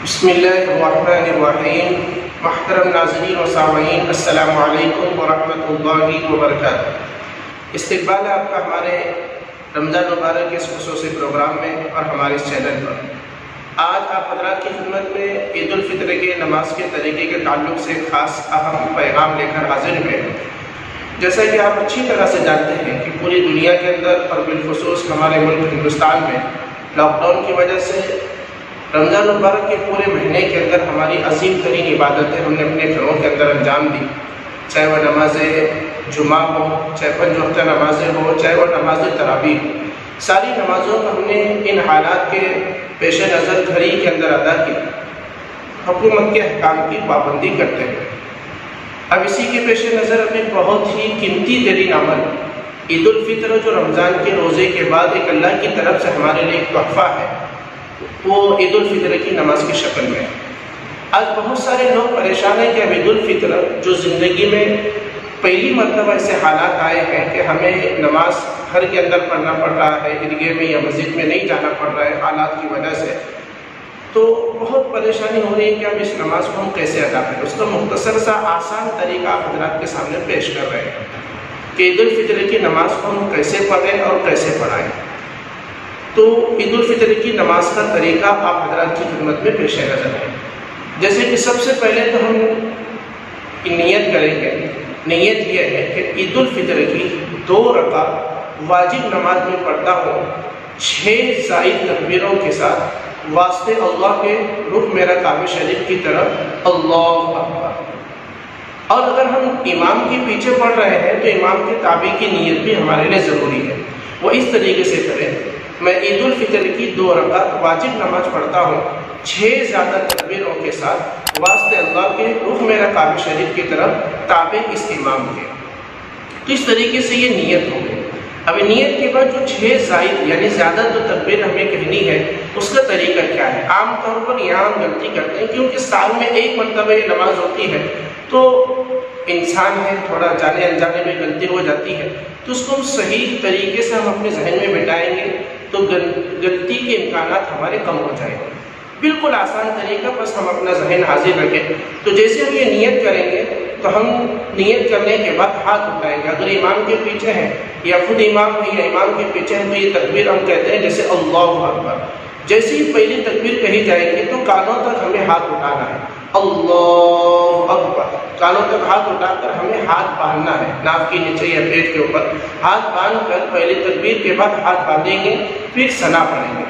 بسم اللہ الرحمن الرحیم۔ محترم ناظرین و سامعین، السلام علیکم ورحمۃ اللہ وبرکاتہ۔ استقبال ہے آپ کا ہمارے رمضان مبارک کے اس خصوصی پروگرام میں اور ہمارے اس چینل پر۔ آج آپ حضرات کی خدمت میں عید الفطر کے نماز کے طریقے کے تعلق سے خاص اہم پیغام لے کر حاضر ہوئے۔ جیسا کہ آپ اچھی طرح سے جانتے ہیں کہ پوری دنیا کے اندر اور بالخصوص ہمارے ملک ہندوستان میں لاک ڈاؤن کی وجہ سے رمضان مبارک کے پورے مہینے کے اندر ہماری عظیم ترین عبادتیں ہم نے اپنے گھروں کے اندر انجام دی، چاہے وہ نماز جمعہ ہو، چاہے پنج وقتہ نمازیں ہو، چاہے وہ نماز تراویح ہو۔ ساری نمازوں کو ہم نے ان حالات کے پیش نظر گھر ہی کے اندر ادا کی، حکومت کے احکام کی پابندی کرتے ہوئے۔ اب اسی کے پیش نظر اب ایک بہت ہی قیمتی ترین عمل عید الفطر جو رمضان کے روزے کے بعد ایک اللہ کی طرف سے ہمارے لیے ایک تحفہ ہے، وہ عید الفطر کی نماز کی شکل میں ہے۔ آج بہت سارے لوگ پریشان ہیں کہ اب عید الفطر جو زندگی میں پہلی مرتبہ ایسے حالات آئے ہیں کہ ہمیں نماز گھر کے اندر پڑھنا پڑ رہا ہے، عیدگاہ میں یا مسجد میں نہیں جانا پڑ رہا ہے حالات کی وجہ سے، تو بہت پریشانی ہو رہی ہے کہ اب اس نماز کو ہم کیسے ادا کریں۔ اس کا مختصر سا آسان طریقہ آپ حضرات کے سامنے پیش کر رہے ہیں کہ عید الفطر کی نماز کو ہم کیسے پڑھیں اور کیسے پڑھائیں۔ تو عید الفطر کی نماز کا طریقہ آپ حضرات کی خدمت میں پیش نظر ہے۔ جیسے کہ سب سے پہلے تو ہم نیت کریں گے۔ نیت یہ ہے کہ عید الفطر کی 2 رکعت واجب نماز میں پڑھتا ہوں 6 زائد تکبیروں کے ساتھ واسطے اللہ کے رخ میرا کعبہ شریف کی طرف اللہ اکبر۔ اور اگر ہم امام کے پیچھے پڑھ رہے ہیں تو امام کے تابع کی نیت بھی ہمارے لیے ضروری ہے، وہ اس طریقے سے کریں۔ میں عید الفطر کی 2 رکعت واجب نماز پڑھتا ہوں 6 زیادہ تکبیروں کے ساتھ واسطے اللہ کے رخ میرا کعبہ شریف کی طرف تابع اس امام کے۔ تو اس طریقے سے یہ نیت ہو گئی۔ اب نیت کے بعد جو 6 زائد یعنی زیادہ جو تکبیر ہمیں کہنی ہے اس کا طریقہ کیا ہے؟ عام طور پر یہاں ہم غلطی کرتے ہیں کیونکہ سال میں ایک مرتبہ یہ نماز ہوتی ہے، تو انسان ہے تھوڑا جانے انجانے میں غلطی ہو جاتی ہے، تو اس کو ہم صحیح طریقے سے ہم اپنے ذہن میں بٹھائیں گے تو غلطی کے امکانات ہمارے کم ہو جائیں گے۔ بالکل آسان طریقہ، بس ہم اپنا ذہن حاضر رکھیں۔ تو جیسے ہم یہ نیت کریں گے تو ہم نیت کرنے کے بعد ہاتھ اٹھائیں گے۔ اگر امام کے پیچھے ہیں یا خود امام ہے یا امام کے پیچھے ہیں تو یہ تکبیر ہم کہتے ہیں جیسے اللہ اکبر۔ جیسے ہی پہلی تکبیر کہی جائے گی تو کانوں تک ہمیں ہاتھ اٹھانا ہے، اللہ اکبر۔ کانوں تک ہاتھ اٹھا کر ہمیں ہاتھ باندھنا ہے، ناف کے نیچے یا پیٹ کے اوپر ہاتھ باندھ کر پہلی تکبیر کے بعد ہاتھ باندھیں گے، پھر ثنا پڑھیں گے،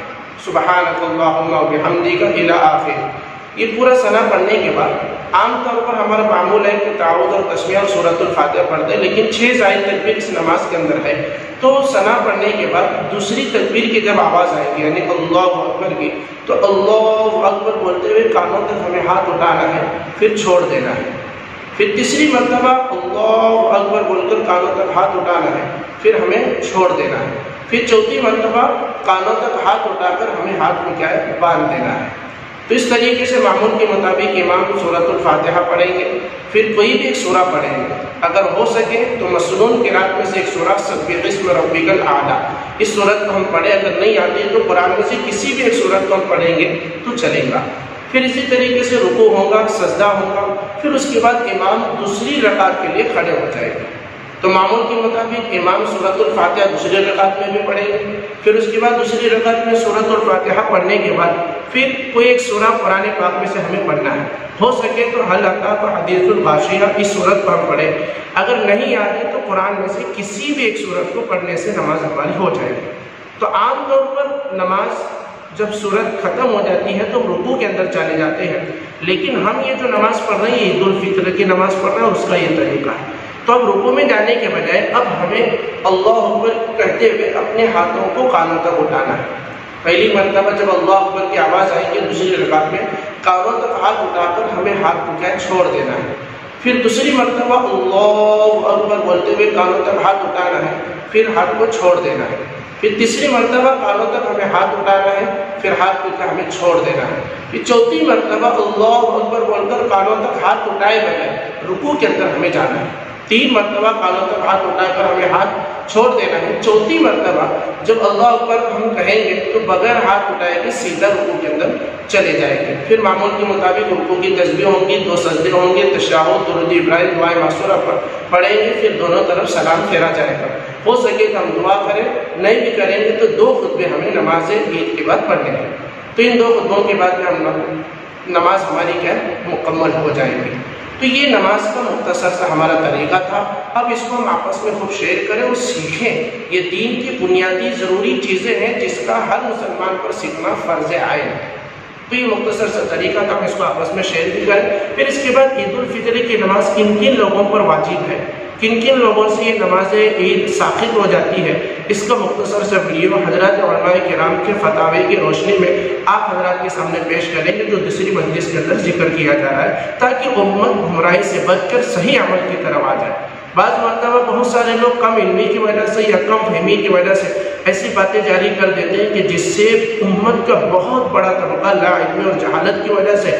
سبحانک اللہم و بحمدک الی آخر۔ یہ پورا ثنا پڑھنے کے بعد عام طور پر ہمارا معمول ہے کہ تعوذ اور تسمیہ اور سورۃ الفاتحہ پڑھتے ہیں، لیکن 6 زائد تکبیر اس نماز کے اندر ہے، تو ثنا پڑھنے کے بعد دوسری تکبیر کی جب آواز آئے گی یعنی اللہ اکبر کی، تو اللہ اکبر بولتے ہوئے کانوں تک ہمیں ہاتھ اٹھانا ہے، پھر چھوڑ دینا ہے۔ پھر تیسری مرتبہ اللہ اکبر بول کر کانوں تک ہاتھ اٹھانا ہے، پھر ہمیں چھوڑ دینا ہے۔ پھر چوتھی مرتبہ کانوں تک ہاتھ اٹھا کر ہمیں ہاتھ کو کیا ہے باندھ دینا ہے۔ تو اس طریقے سے معمول کے مطابق امام سورۃ الفاتحہ پڑھیں گے، پھر کوئی بھی ایک سورہ پڑھیں گے، اگر ہو سکے تو مسنون قرات میں سے ایک سورہ سبح اسم ربک الاعلی، اس سورت کو ہم پڑھیں۔ اگر نہیں آتی تو قرآن میں سے کسی بھی ایک سورت کو ہم پڑھیں گے تو چلے گا۔ پھر اسی طریقے سے رکوع ہوگا، سجدہ ہوگا، پھر اس کے بعد امام دوسری رکعت کے لیے کھڑے ہو جائے گا۔ تو معمول کے مطابق امام سورۃ الفاتحہ دوسری رکعت میں بھی پڑھیں گے، پھر اس کے بعد دوسری رکعت میں سورۃ الفاتحہ پڑھنے کے بعد پھر کوئی ایک سورہ قرآن پاک میں سے ہمیں پڑھنا ہے۔ ہو سکے تو حل عطا و حدیث الغاشیہ اس سورت کو ہم پڑھیں، اگر نہیں آتی تو قرآن میں سے کسی بھی ایک سورت کو پڑھنے سے نماز ہماری ہو جائے گی۔ تو عام طور پر نماز جب سورت ختم ہو جاتی ہے تو رکوع کے اندر چلے جاتے ہیں، لیکن ہم یہ جو نماز پڑھ رہے ہیں عید الفطر کی نماز پڑھ رہے ہیں اس کا یہ طریقہ ہے۔ تو اب رکوع میں جانے کے بجائے اب ہمیں اللہ اکبر کہتے ہوئے اپنے ہاتھوں کو کانوں تک اٹھانا ہے۔ پہلی مرتبہ جب اللہ اکبر کی آواز آئے گی دوسری رکعت میں کانوں تک ہاتھ اٹھا کر ہمیں ہاتھ کو کیا چھوڑ دینا ہے۔ پھر دوسری مرتبہ اللہ اکبر بولتے ہوئے کانوں تک ہاتھ اٹھانا ہے، پھر ہاتھ کو چھوڑ دینا ہے۔ پھر تیسری مرتبہ کانوں تک ہمیں ہاتھ اٹھانا ہے، پھر ہاتھ کو ہمیں چھوڑ دینا ہے۔ پھر چوتھی مرتبہ اللہ اکبر بول کر کانوں تک ہاتھ اٹھائے بغیر رکوع کے اندر ہمیں جانا ہے۔ 3 مرتبہ کانوں تک ہاتھ اٹھا کر ہمیں ہاتھ چھوڑ دینا ہے. 4تھی مرتبہ جب اللہ اکبر ہم کہیں گے تو بغیر ہاتھ اٹھائے کے سیدھا رکوع کے اندر چلے جائیں گے. پھر معمول کے مطابق رکوع کی تسبیح ہوں گی، 2 سجدے ہوں گے، تشہد، درود ابراہیم، دعائے معصورہ پڑھیں گے. پھر دونوں طرف سلام پھیرا جائے گا. ہو سکے تو ہم دعا کریں، نہیں بھی کریں گے تو 2 خطبے ہمیں نماز عید کے بعد پڑھنے ہیں. تو ان 2 خطبوں کے بعد میں ہم نماز ہماری کیا مکمل ہو جائیں گی. تو یہ نماز کا مختصر سا ہمارا طریقہ تھا. اب اس کو ہم آپس میں خوب شیئر کریں اور سیکھیں. یہ دین کی بنیادی ضروری چیزیں ہیں جس کا ہر مسلمان پر سیکھنا فرض عین ہے. تو یہ مختصر سا طریقہ تھا، ہم اس کو آپس میں شیئر بھی کریں. پھر اس کے بعد عید الفطر کی نماز کن کن لوگوں پر واجب ہے، کن کن لوگوں سے یہ نماز عید ساقط ہو جاتی ہے، اس کا مختصر سا ویڈیو حضرات علماء کرام کے فتاوی کی روشنی میں آپ حضرات کے سامنے پیش کریں گے، جو دوسری مجلس کے اندر ذکر کیا جا رہا ہے، تاکہ امت گمراہی سے بچ کر صحیح عمل کی طرف آ جائے. بعض مرتبہ بہت سارے لوگ کم علمی کی وجہ سے یا کم فہمی کی وجہ سے ایسی باتیں جاری کر دیتے ہیں کہ جس سے امت کا بہت بڑا طبقہ لا علمی اور جہالت کی وجہ سے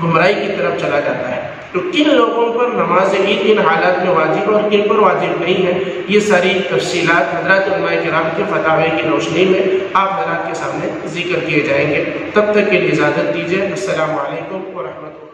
گمراہی کی طرف چلا جاتا ہے. تو کن لوگوں پر نماز عید ان حالات میں واجب اور کن پر واجب نہیں ہے، یہ ساری تفصیلات حضرات علماء کرام کے فتاوی کی روشنی میں آپ حضرات کے سامنے ذکر کیے جائیں گے. تب تک کے لیے اجازت دیجیے. السلام علیکم ورحمۃ اللہ.